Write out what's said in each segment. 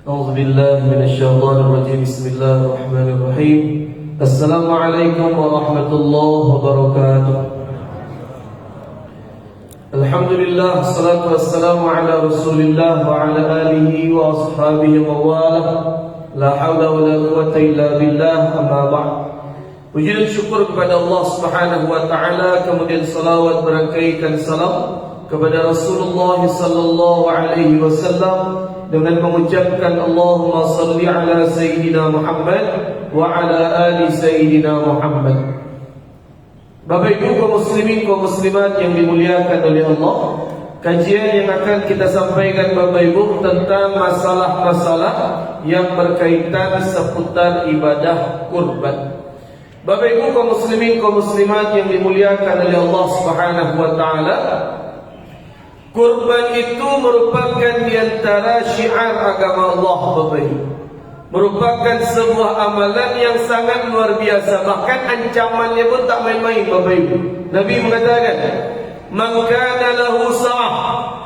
أعوذ بالله من الشيطان الرجيم بسم الله الرحمن الرحيم السلام عليكم ورحمة الله وبركاته الحمد لله والصلاة والسلام على رسول الله وعلى آله وأصحابه ومواله لا حول ولا قوة إلا بالله أما بعد. Puji dan syukur kepada Allah Subhanahu wa taala, kemudian salawat berangkaikan salam kepada Rasulullah sallallahu alaihi wasallam dengan mengucapkan Allahumma salli ala sayyidina Muhammad wa ala ali sayyidina Muhammad. Bapak Ibu kaum muslimin kaum muslimat yang dimuliakan oleh Allah, kajian yang akan kita sampaikan Bapak Ibu tentang masalah-masalah yang berkaitan seputar ibadah kurban. Bapak Ibu kaum muslimin kaum muslimat yang dimuliakan oleh Allah Subhanahu wa taala, kurban itu merupakan di antara syiar agama Allah Bapak Ibu. Merupakan sebuah amalan yang sangat luar biasa, bahkan ancamannya pun tak main-main Bapak Ibu. Nabi mengatakan, "Man kana lahu sa'ah,"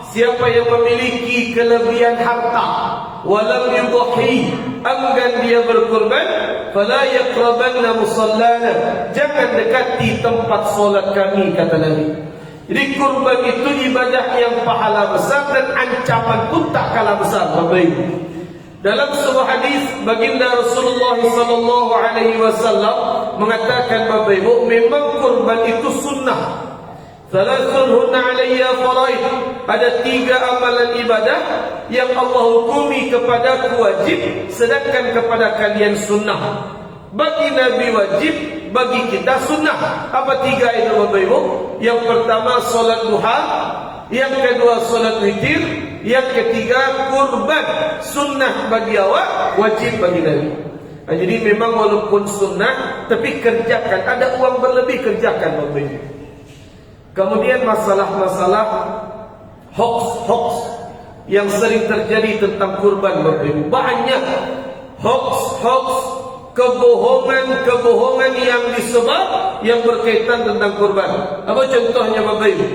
siapa yang memiliki kelebihan harta, walam yudhi, enggan dia berkurban, fala yaqrabanna musallana, jangan dekati tempat solat kami, kata Nabi. Jadi kurban itu ibadah yang pahala besar dan ancaman pun tak kalah besar Bapak Ibu. Dalam sebuah hadis baginda Rasulullah sallallahu alaihi wasallam mengatakan Bapak Ibu, memang kurban itu sunnah. Thalathun hunna alayya faraid, ada 3 amalan ibadah yang Allah hukumi kepadaku wajib, sedangkan kepada kalian sunnah. Bagi Nabi wajib, bagi kita sunnah. Apa 3 itu Bapak Ibu? Yang pertama solat duha, yang kedua solat witir, yang ketiga kurban. Sunnah bagi awak, wajib bagi Nabi. Jadi memang walaupun sunnah, tapi kerjakan. Ada uang berlebih, kerjakan Bapak Ibu. Kemudian masalah-masalah hoax yang sering terjadi tentang kurban Bapak Ibu. Banyak hoax, kebohongan yang disebar yang berkaitan tentang kurban. Apa contohnya Bapak Ibu?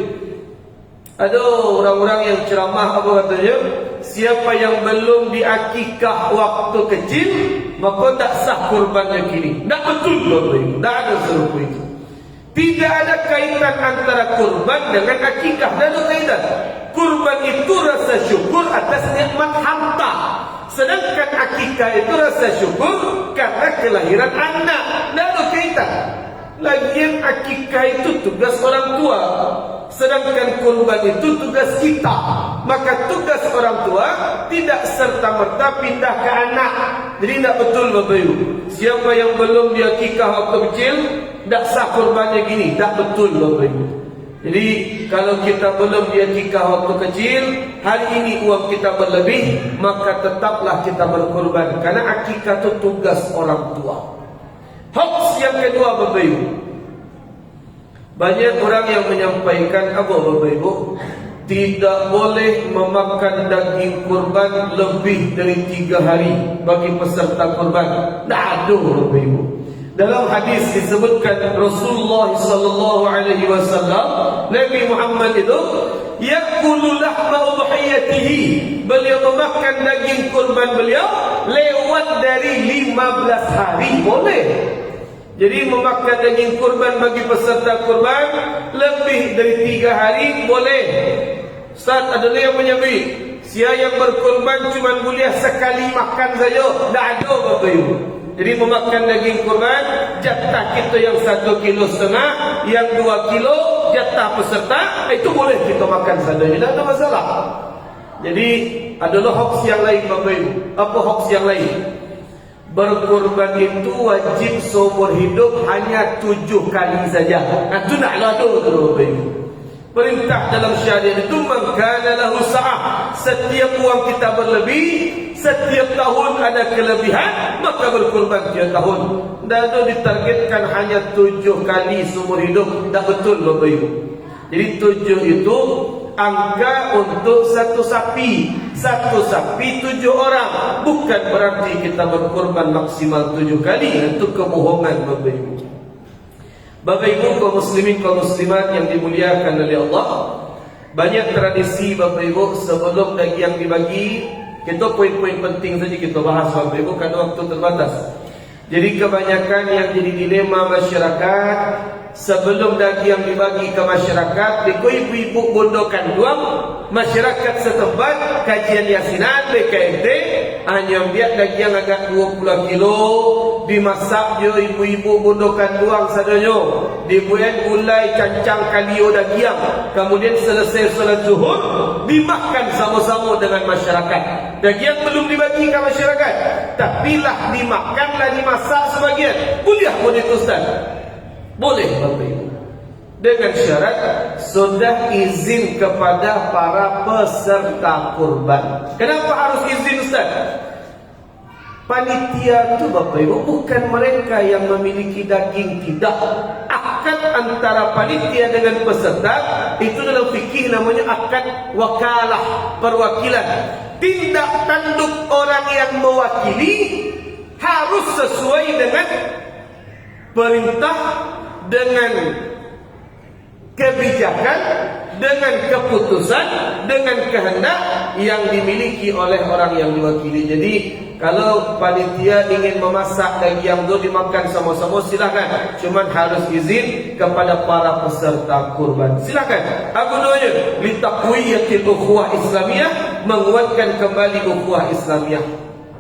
Ada orang-orang yang ceramah, apa katanya? Siapa yang belum diakikah waktu kecil, maka tak sah kurbannya kini. Tak betul Bapak Ibu. Tak ada serupa itu. Tidak ada kaitan antara kurban dengan akikah. Dan ada kaitan. Kurban itu rasa syukur atas nikmat harta, sedangkan akikah itu rasa syukur karena kelahiran anak. Tidak ada kaitan. Lagian akikah itu tugas orang tua, sedangkan kurban itu tugas kita. Maka tugas orang tua tidak serta-merta pindah ke anak. Jadi tidak betul Bapak Ibu. Siapa yang belum diakikah waktu kecil, tidak sah kurbannya gini. Tak betul Bapak Ibu. Jadi kalau kita belum diakikah waktu kecil, hari ini uang kita berlebih, maka tetaplah kita berkurban, karena akikah itu tugas orang tua. Hoax yang kedua Bapak Ibu, banyak orang yang menyampaikan apa Bapak Ibu, tidak boleh memakan daging kurban lebih dari 3 hari bagi peserta kurban. Tak ada Bapak Ibu. Dalam hadis disebutkan Rasulullah sallallahu alaihi wasallam, Nabi Muhammad itu yaqulu lahma udhiyatihi, beliau memakan daging kurban beliau lewat dari 15 hari boleh. Jadi memakan daging kurban bagi peserta kurban lebih dari 3 hari boleh. Ustaz, ada yang menyebut sia yang berkurban cuma boleh sekali makan saja. Tak ada Bapak Ibu. Jadi memakan daging kurban, jatah kita yang 1,5 kilo, yang 2 kilo jatah peserta, itu boleh kita makan saja. Tidak ada masalah. Jadi adalah hoax yang lain Bapak Ibu. Apa hoax yang lain? Berkurban itu wajib seumur hidup hanya 7 kali saja. Itu nak lalu Bapak Ibu. Perintah dalam syariat itu, man kana lahu sa'ah, setiap uang kita berlebih, setiap tahun ada kelebihan, maka berkurban tiap tahun. Dan itu ditargetkan hanya 7 kali seumur hidup. Tak betul Bapak Ibu. Jadi 7 itu angka untuk satu sapi. Satu sapi 7 orang. Bukan berarti kita berkurban maksimal 7 kali. Itu kebohongan Bapak Ibu. Bapak Ibu kaum muslimin kaum muslimat yang dimuliakan oleh Allah, banyak tradisi Bapak Ibu sebelum daging yang dibagi, Kita poin-poin penting saja kita bahas Bapak Ibu karena waktu terbatas. Jadi kebanyakan yang jadi dilema masyarakat, sebelum daging dibagi ke masyarakat, dikoi ibu-ibu bondokan duang, masyarakat setempat kajian yasinan BKMT hanya biar daging agak 20 kilo dimasak jo ibu-ibu bondokan duang sadanya, dibuat gulai cancang kalio daging, kemudian selesai salat zuhur dimakan sama-sama dengan masyarakat. Daging belum dibagi ke masyarakat, tapi lah dimakanlah dimasak sebagian. Boleh pun itu Ustaz? Boleh Bapak Ibu, dengan syarat sudah izin kepada para peserta kurban. Kenapa harus izin Ustaz? Panitia itu Bapak Ibu bukan mereka yang memiliki daging, tidak. Akad antara panitia dengan peserta itu dalam fikih namanya akad wakalah, perwakilan. Tindak tanduk orang yang mewakili harus sesuai dengan perintah, dengan kebijakan, dengan keputusan, dengan kehendak yang dimiliki oleh orang yang diwakili. Jadi kalau panitia ingin memasak daging itu dimakan sama-sama silakan, cuman harus izin kepada para peserta kurban. Silakan. Apa namanya? Litaqwiyatil ukhuwah Islamiyah, menguatkan kembali ukhuwah Islamiyah.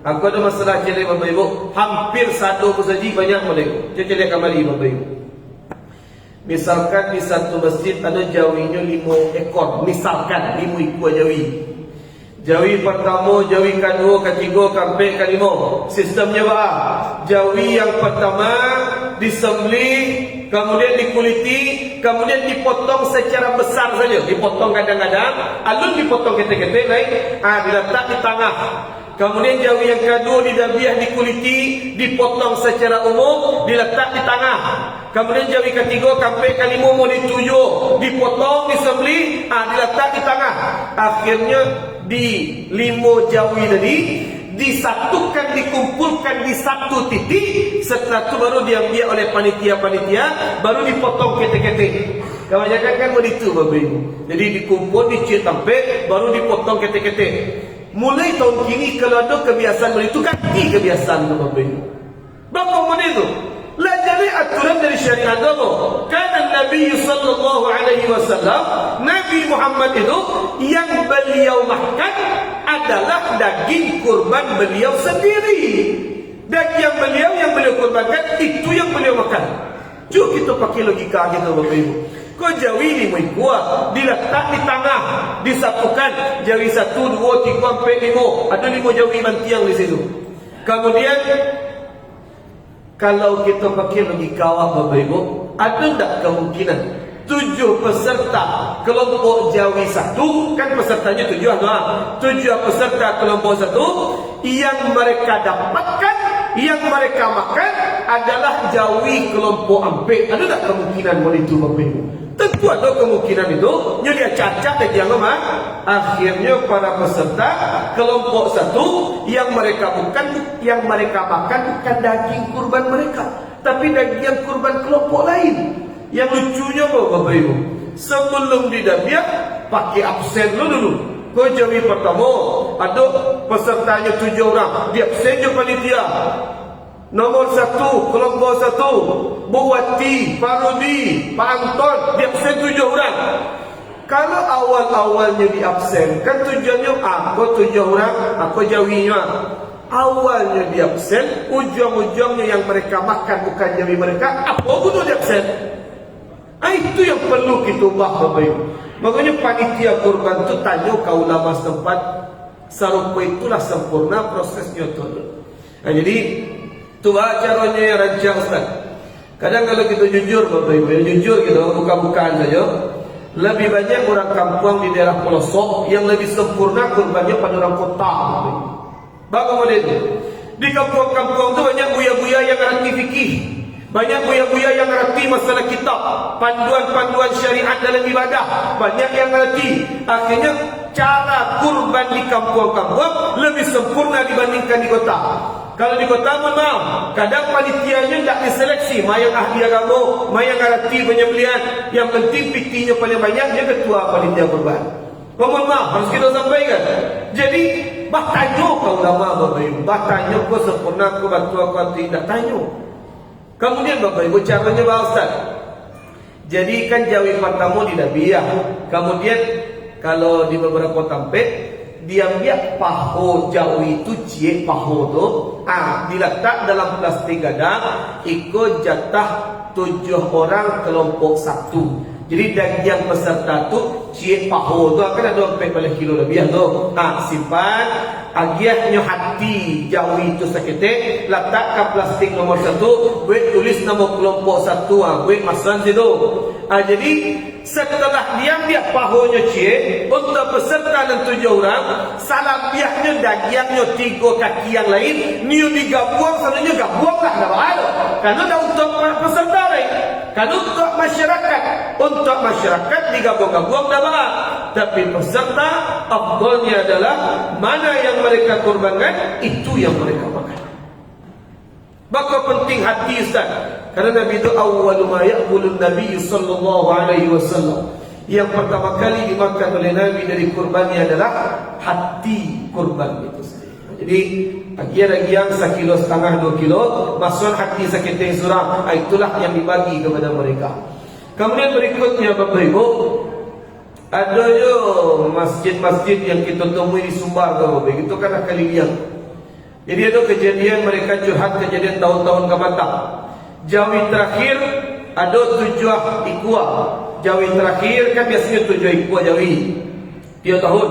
Aku ada masalah cerita Bapak Ibu, hampir satu saja banyak boleh. Cerita kembali Bapak Ibu. Misalkan di satu masjid ada jawinya 5 ekor, misalkan 5 ekor jawi. Jawi pertama, jawi kedua, ketiga, sampai kelima. Sistemnya apa? Jawi yang pertama disembelih, kemudian dikuliti, kemudian dipotong secara besar saja. Dipotong kadang-kadang, alun dipotong ketek-ketek lain, diletak di tengah. Kemudian jawi yang kedua didabiah, dikuliti, dipotong secara umum, diletak di tengah. Kemudian jawi ketiga sampai kelima mau ditujuh, dipotong, disembelih, diletak di tengah. Akhirnya di 5 jawi tadi disatukan, dikumpulkan di satu titik. Setelah itu baru diambil oleh panitia-panitia, baru dipotong ketek-ketek. Kebanyakan kan begitu Bapak Ibu. Jadi dikumpul, dicit sampai baru dipotong ketek-ketek. Mulai tahun kini kalau ada kebiasaan begitu, ganti kebiasaan itu Bapak Ibu. Berapa menit itu? Lah jadi aturan dari syariat agama. Karena Nabi sallallahu alaihi wasallam, Nabi Muhammad itu yang beliau makan adalah daging kurban beliau sendiri. Daging beliau yang beliau kurbankan itu yang beliau makan. Cuk kita pakai logika gitu Bapak Ibu. Kau jawi 5 ekor diletak di tengah, disatukan jawi 1, 2, 3, sampai 5. Ada 5 jawi bantiang di situ. Kemudian kalau kita pakai logika Bapak Ibu, ada tak kemungkinan 7 peserta kelompok jawi 1, kan pesertanya 7 7 peserta kelompok 1 yang mereka dapatkan, yang mereka makan adalah jawi kelompok 4. Ada tak kemungkinan begitu Bapak Ibu? Tentu ada kemungkinan itu. Jadi cacat dan jangan mah. Akhirnya para peserta kelompok 1 yang mereka makan bukan daging kurban mereka, tapi daging kurban kelompok lain. Yang lucunya Bapak Ibu, sebelum didabiah pakai absen dulu. Kau jawi pertama ada pesertanya 7 orang, dia absen je panitia. Nomor 1, kelompok 1, Bu Wati, Pak Rudi, Pak Anton, di absen 7 orang. Kalau awal-awalnya di absen, kan tujuannya aku 7 orang, aku jawinya. Awalnya di absen, ujung-ujungnya yang mereka makan bukan jawi mereka, apa guna di absen? Itu yang perlu kita ubah Bapak Ibu. Makanya panitia kurban itu tanya ke ulama setempat, sarupa itulah sempurna prosesnya itu. Nah, jadi itu caranya yang rancang Ustaz. Kadang kalau kita jujur Bapak Ibu, jujur gitu, buka-bukaan saja, lebih banyak orang kampung di daerah pelosok yang lebih sempurna kurbannya pada orang kota. Bagaimana itu? Di kampung-kampung itu banyak buya-buya yang ngerti fikih, banyak buya-buya yang ngerti masalah kitab, panduan-panduan syariat dalam ibadah, banyak yang ngerti. Akhirnya cara kurban di kampung-kampung lebih sempurna dibandingkan di kota. Kalau di kota memang kadang panitianya tidak diseleksi, yang ahli agama, yang ngerti penyembelihan, yang penting fikihnya paling banyak, dia ketua panitia kurban. Mohon maaf, harus kita sampaikan. Jadi Bertanya ke ulama Bapak Ibu, bertanya ke sempurna ke batu aku tidak tanya. Kemudian Bapak Ibu caranya Pak Ustaz. Jadi kan jawi pertama di Nabiah. Kemudian kalau di beberapa tempat dia biar paho jawi itu cie paho tu diletak dalam plastik gadang ikut jatah 7 orang kelompok 1. Jadi yang peserta tu cie paho tu akan ada 40 kilo lebih tu. Simpan agiahnya hati jawi itu seketik letak ke plastik nomor 1, buat tulis nama kelompok 1 buat masan situ. Jadi setelah dia pahonya cie untuk peserta dan 7 orang, salabiahnya dagingnya 3 kaki yang lain ni digabung sebenarnya gabunglah dah ada. Karena dah untuk peserta lain. Kan untuk masyarakat digabung-gabung dah bah. Tapi peserta afdalnya adalah mana yang mereka korbankan itu yang mereka makan. Maka penting hati Ustaz. Karena Nabi itu awwalu ma ya'kulun Nabi sallallahu alaihi wasallam. Yang pertama kali dimakan oleh Nabi dari kurbannya adalah hati kurban itu sendiri. Jadi agian-agian 1,5 kilo 2 kilo masuk hati seketing surah, itulah yang dibagi kepada mereka. Kemudian berikutnya Bapak Ibu, ada je masjid-masjid yang kita temui di Sumbar Bapak Ibu, itu kan kalian. Jadi ada kejadian mereka curhat kejadian tahun-tahun ke batang. Jawi terakhir ada 7 ikua. Jawi terakhir kan biasanya 7 ikua Jawi tiap tahun.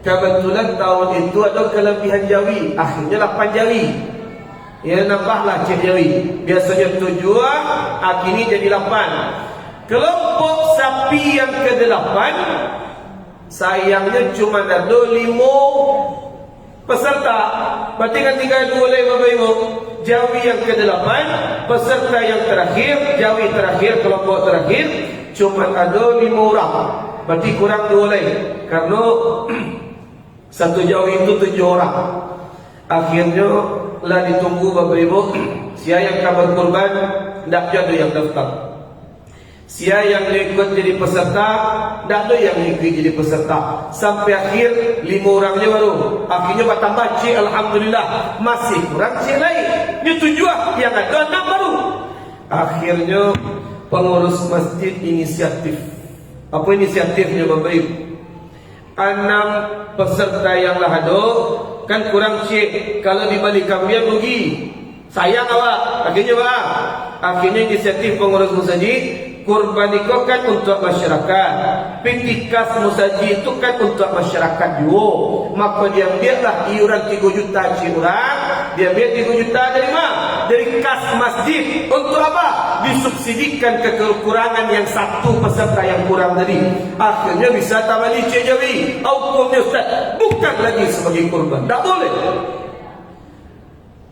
Kebetulan tahun itu ada kelebihan Jawi, akhirnya 8 Jawi. Ya nambahlah cik Jawi. Biasanya 7, akhirnya jadi 8. Kelompok sapi yang ke-8 sayangnya cuma ada 5 peserta. Berarti kan tinggal 2 lagi Bapak Ibu. Jawi yang ke-8, peserta yang terakhir, Jawi terakhir, kelompok terakhir cuma ada 5 orang. Berarti kurang 2 lagi. Karena satu Jawi itu 7 orang. Akhirnya lah ditunggu Bapak Ibu. Sia yang kabar kurban tak ada yang daftar. Sia yang ikut jadi peserta tak ada yang ikut jadi peserta. Sampai akhir 5 orangnya baru. Akhirnya bertambah cik, alhamdulillah. Masih kurang cik lain. Ini 7 yang ada 6 baru. Akhirnya pengurus masjid inisiatif. Apa inisiatifnya Bapak Ibu? 6 peserta yang lah ada kan kurang cik. Kalau dibalik kambing rugi. Sayang awak. Akhirnya inisiatif pengurus masjid, kurban itu kan untuk masyarakat, pintikas musaji itu kan untuk masyarakat juga. Maka dia ambillah iuran 3 juta cik orang. Dia ambil 3 juta dari mana? Dari kas masjid. Untuk apa? Disubsidikan kekurangan yang 1 peserta yang kurang tadi. Akhirnya bisa tabali cik Jawi. Hukumnya Ustaz bukan lagi sebagai kurban. Tak boleh.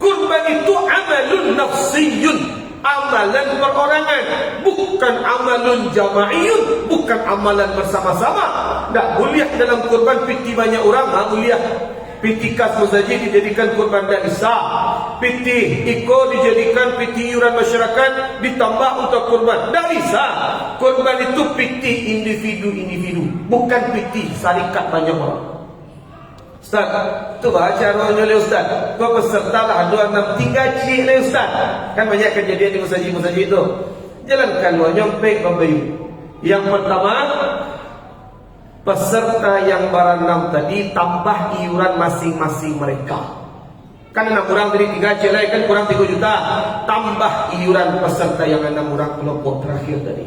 Kurban itu amalun nafsiyun, amalan perorangan, bukan amalun jama'iyun, bukan amalan bersama-sama. Tak boleh dalam kurban piti banyak orang, boleh. Piti kas musajid dijadikan kurban tak bisa. Piti iko dijadikan piti iuran masyarakat ditambah untuk kurban. Tak bisa. Kurban itu piti individu-individu, bukan piti syarikat banyak orang. Ustaz, tu baca caranya oleh Ustaz. Kau peserta lah 2, 6, 3 cik oleh Ustaz. Kan banyak kejadian di masjid-masjid itu. Jalankan luar nyompek Bapak Ibu. Yang pertama, peserta yang barang 6 tadi tambah iuran masing-masing mereka. Kan 6 orang dari 3 cik lain kan kurang 3 juta. Tambah iuran peserta yang 6 orang kelompok terakhir tadi.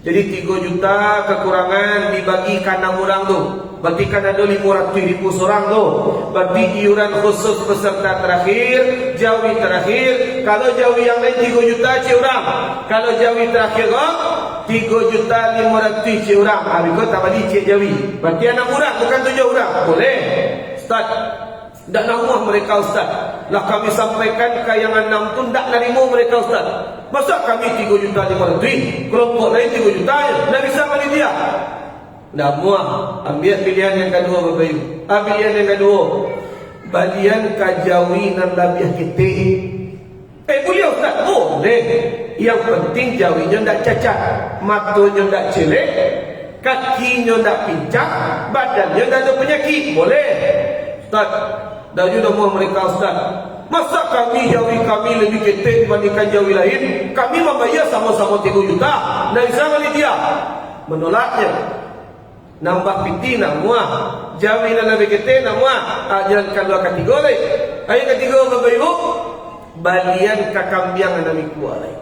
Jadi 3 juta kekurangan dibagikan 6 orang tu. Berarti kan ada 500,000 seorang tu. Berarti iuran khusus peserta terakhir, Jawi terakhir. Kalau Jawi yang lain 3 juta cik orang. Kalau Jawi terakhir kok 3 juta 500 cik orang. Habis kau tak balik cik Jawi. Berarti 6 orang bukan 7 orang. Boleh. Ustaz, tak nama mereka Ustaz. Lah kami sampaikan ke yang 6 tu tak nerima mereka Ustaz. Masa kami 3 juta 500, kelompok lain 3 juta, tak bisa balik dia. Tak muah. Ambil pilihan yang kedua Bapak Ibu. Pilihan yang kedua, balian kajawi dan labiah kita. Boleh Ustaz? Boleh. Yang penting jawinya tak cacat, matanya tak celek, kakinya tak pincang, badannya tak ada penyakit. Boleh. Ustaz, dah juga muah mereka Ustaz. Masa kami jawi kami lebih ketek dibandingkan jawi lain? Kami membayar sama-sama 3 juta. Dari sana dia menolaknya. Nambah piti nak muah. Jawi nak lebih ketek nak muah. Jalankan 2 kategori. Ayat ketiga membayar balian kakambiang nak mikua lain.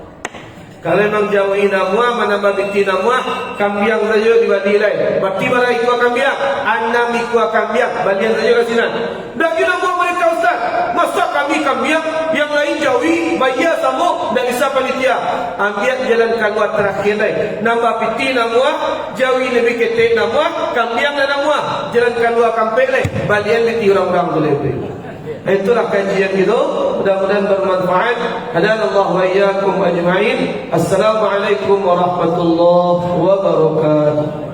Kalau memang Jawa ina muah, menambah binti na muah, kambiang saja dibadi lain. Berarti mana ikua kambiang? Anam ikua kambiang, balian saja kat sini. Dah kira muah mereka Ustaz. Masa kami kambiang, yang lain Jawi, bayar sama, dan isa panitia. Ambil jalan keluar terakhir lain. Nambah binti na muah, Jawi lebih ketek na muah, kambiang na muah. Jalan keluar kampek lain, balian binti orang-orang boleh beri. Itulah kajian itu. Mudah-mudahan bermanfaat. Hadanallahu wa iyyakum ajma'in. Assalamualaikum warahmatullahi wabarakatuh.